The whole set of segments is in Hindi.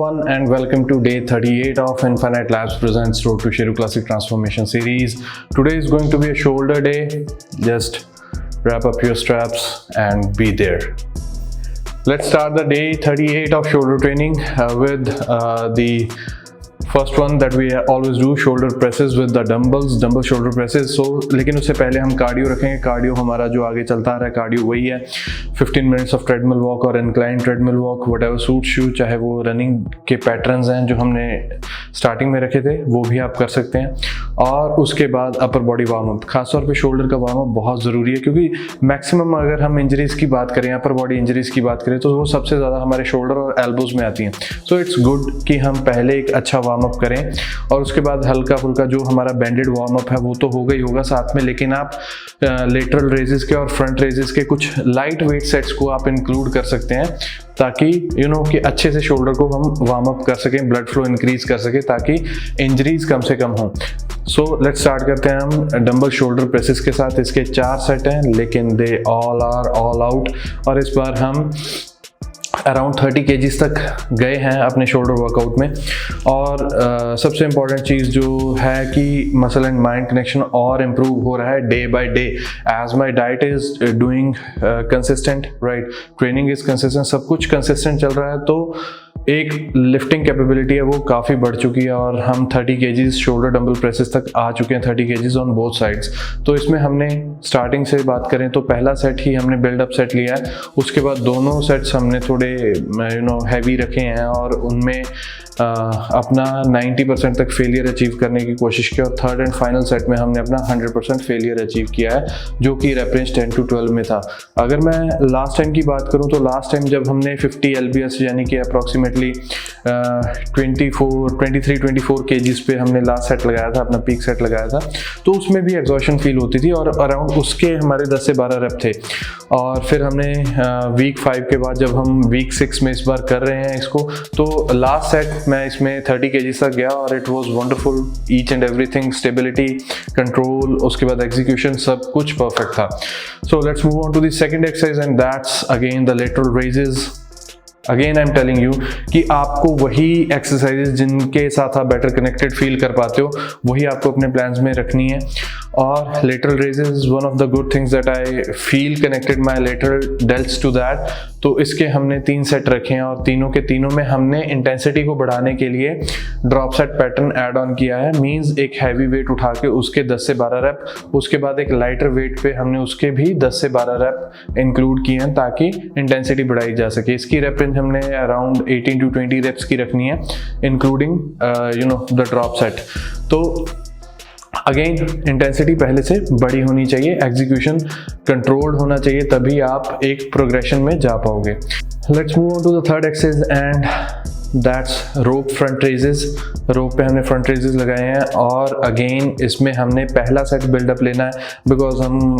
everyone and welcome to day 38 of Infinite Labs presents Road to Sheru Classic Transformation series. Today is going to be a shoulder day. Just wrap up your straps and be there. Let's start the day 38 of shoulder training with the first one that we always do, shoulder presses with the dumbbell shoulder presses. So लेकिन उससे पहले हम कार्डियो रखेंगे. कार्डियो हमारा जो आगे चलता आ रहा है कार्डियो वही है 15 मिनट्स ऑफ ट्रेडमिल वॉक और incline treadmill walk, whatever suits you. चाहे वो रनिंग के पैटर्न्स हैं जो हमने स्टार्टिंग में रखे थे वो भी आप कर सकते हैं. और उसके बाद अपर बॉडी वार्म अप, खासतौर पे शोल्डर का वार्म अप बहुत ज़रूरी है क्योंकि मैक्सिमम अगर हम इंजरीज़ की बात करें, अपर बॉडी इंजरीज़ की बात करें तो वो सबसे ज़्यादा हमारे शोल्डर और एल्बोज में आती हैं. सो इट्स गुड कि हम पहले एक अच्छा वार्म अप करें और उसके बाद हल्का फुल्का जो हमारा बैंडेड वार्म अप है वो तो होगा ही होगा साथ में, लेकिन आप लेटरल रेजेस के और फ्रंट रेजेस के कुछ लाइट वेट सेट्स को आप इंक्लूड कर सकते हैं ताकि कि अच्छे से शोल्डर को हम वार्म अप कर सकें, ब्लड फ्लो इंक्रीज कर सकें ताकि इंजरीज कम से कम हों. सो लेट्स स्टार्ट करते हैं हम डंबल शोल्डर प्रेसेस के साथ. इसके 4 सेट हैं लेकिन they all are all out और इस बार हम अराउंड 30 kgs तक गए हैं अपने शोल्डर वर्कआउट में. और सबसे इम्पॉर्टेंट चीज़ जो है कि मसल एंड माइंड कनेक्शन और इम्प्रूव हो रहा है day by day as my diet is doing consistent, right, training is consistent, सब कुछ कंसिस्टेंट चल रहा है. तो एक लिफ्टिंग कैपेबिलिटी है वो काफ़ी बढ़ चुकी है और हम 30 kgs शोल्डर डंबल प्रेसेस तक आ चुके हैं, 30 kgs ऑन बोथ साइड्स. तो इसमें हमने स्टार्टिंग से बात करें तो पहला सेट ही हमने बिल्डअप सेट लिया है, उसके बाद दोनों सेट्स हमने थोड़े हैवी रखे हैं और उनमें अपना 90% तक फेलियर अचीव करने की कोशिश की और थर्ड एंड फाइनल सेट में हमने अपना 100% फेलियर अचीव किया है जो कि रेप रेंज 10 to 12 में था. अगर मैं लास्ट टाइम की बात करूं तो लास्ट टाइम जब हमने 50 lbs यानी कि अप्रॉक्सीमेटली 23-24 kgs पे हमने लास्ट सेट लगाया था, अपना पीक सेट लगाया था, तो उसमें भी एग्जॉशन फील होती थी और अराउंड उसके हमारे 10 से 12 रेप थे. और फिर हमने वीक 5 के बाद जब हम वीक 6 में इस बार कर रहे हैं इसको, तो लास्ट सेट मैं इसमें 30 kgs तक गया और it was wonderful. Each and everything, stability, control, उसके बाद एग्जीक्यूशन, सब कुछ परफेक्ट था. So let's move on to the second exercise and that's again the lateral raises. Again I am telling you कि आपको वही एक्सरसाइजेज जिनके साथ आप बेटर कनेक्टेड फील कर पाते हो वही आपको अपने प्लान्स में रखनी है. और lateral raises is one of the good things that I feel connected my lateral delts to that. तो इसके हमने 3 सेट रखे हैं और तीनों के तीनों में हमने इंटेंसिटी को बढ़ाने के लिए drop set pattern add on किया है. मींस एक हैवी वेट उठा के उसके 10 से 12 रेप, उसके बाद एक लाइटर वेट पे हमने उसके भी 10 से 12 रेप इंक्लूड किए हैं ताकि इंटेंसिटी बढ़ाई जा सके. इसकी रेप रेंज हमने अराउंड 18 to 20 रेप्स की रखनी है इंक्लूडिंग द ड्रॉप सेट. तो अगेन इंटेंसिटी पहले से बड़ी होनी चाहिए, एग्जीक्यूशन कंट्रोल्ड होना चाहिए, तभी आप एक प्रोग्रेशन में जा पाओगे. Let's move on to the third exercise and that's rope front raises. Rope पे हमने फ्रंट रेजेस लगाए हैं और अगेन इसमें हमने पहला सेट बिल्डअप लेना है बिकॉज हम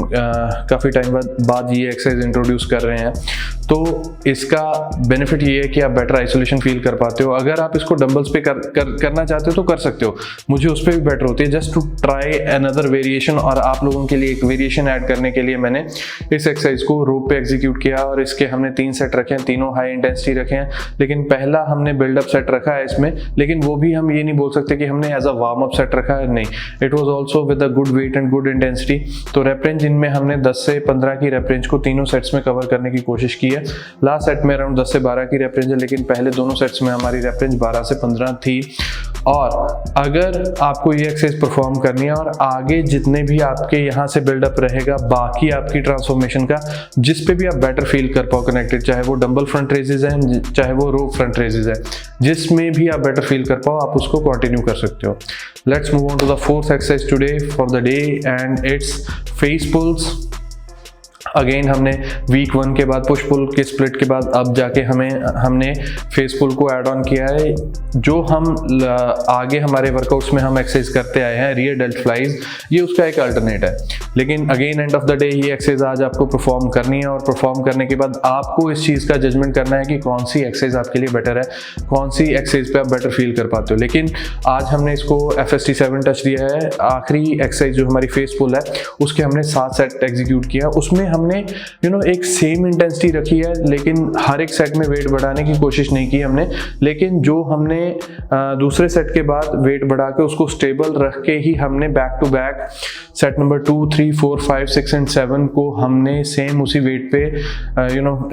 काफ़ी टाइम बाद ये एक्सरसाइज इंट्रोड्यूस कर रहे हैं. तो इसका बेनिफिट ये है कि आप बेटर आइसोलेशन फील कर पाते हो. अगर आप इसको डंबल्स पे करना चाहते हो तो कर सकते हो, मुझे उस पर भी बेटर होती है. Just to try another variation और आप लोगों के लिए एक वेरिएशन ऐड करने के लिए मैंने इस एक्सरसाइज को रोप पे एग्जीक्यूट किया और इसके हमने 3 सेट रखे हैं, तीनों हाई इंटेंसिटी रखे हैं. लेकिन पहला हमने बिल्डअप सेट रखा है इसमें, लेकिन वो भी हम ये नहीं बोल सकते कि हमने as a warm up set रखा है, नहीं, it was also with a good weight and good intensity. तो रेप रेंज इनमें हमने 10 से 15 की रेप रेंज को तीनों सेट्स में कवर करने की कोशिश की है. लास्ट सेट में अराउंड 10 से 12 की रेप रेंज है लेकिन पहले दोनों सेट्स में हमारी रेप रेंज 12 से 15 थी. और अगर आपको ये एक्सरसाइज परफॉर्म करनी है और आगे जितने भी आपके यहाँ से बिल्डअप रहेगा बाकी आपकी ट्रांसफॉर्मेशन का, जिस पे भी आप बेटर फील कर पाओ कनेक्टेड, चाहे वो डंबल फ्रंट रेजेस हैं चाहे वो रोप फ्रंट रेजेस है, जिसमें भी आप बेटर फील कर पाओ आप उसको कंटिन्यू कर सकते हो. Let's move on to the fourth exercise today for the day and it's face pulls. अगेन हमने वीक 1 के बाद पुश पुल के स्प्लिट के बाद अब जाके हमने फेस पुल को ऐड ऑन किया है. जो हम आगे हमारे वर्कआउट्स में हम एक्सरसाइज करते आए हैं रियर डेल्ट फ्लाइज, ये उसका एक अल्टरनेट है. लेकिन again end of the day ये एक्सरसाइज आज आपको परफॉर्म करनी है और परफॉर्म करने के बाद आपको इस चीज़ का जजमेंट करना है कि कौन सी एक्सरसाइज आपके लिए बेटर है, कौन सी एक्सरसाइज पे आप बेटर फील कर पाते हो. लेकिन आज हमने इसको FST7 टच दिया है. आखिरी एक्सरसाइज जो हमारी फेस पुल है उसके हमने 7 सेट एग्जीक्यूट किया, उसमें हमने एक सेम इंटेंसिटी रखी है, लेकिन हर एक सेट में वेट बढ़ाने की कोशिश नहीं की हमने, लेकिन जो हमने दूसरे सेट के बाद वेट बढ़ा के उसको स्टेबल रख के ही हमने back to back set number 2, 3, 4, 5, 6 and 7 को हमने सेम उसी वेट पे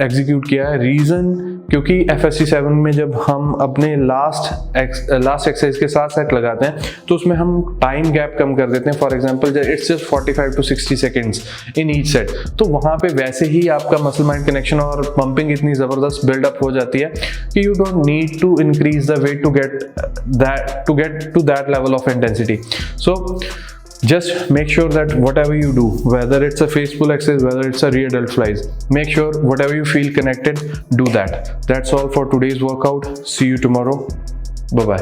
एग्जीक्यूट किया है। रीज़न क्योंकि FSC 7 में जब हम अपने लास्ट एक्सरसाइज के साथ सेट लगाते हैं तो उसमें हम टाइम गैप कम कर देते हैं। For example it's just 45 to 60 seconds in each set, तो वहाँ पे वैसे ही आपका मसल माइंड कनेक्शन और पंपिंग इतनी ज़बरदस्त बिल्डअप हो जाती है कि you don't need to increase the weight to get to that level of intensity. So just make sure that whatever you do, whether it's a face pull exercise, whether it's a rear delt flies, make sure whatever you feel connected, do that. That's all for today's workout. See you tomorrow. Bye bye.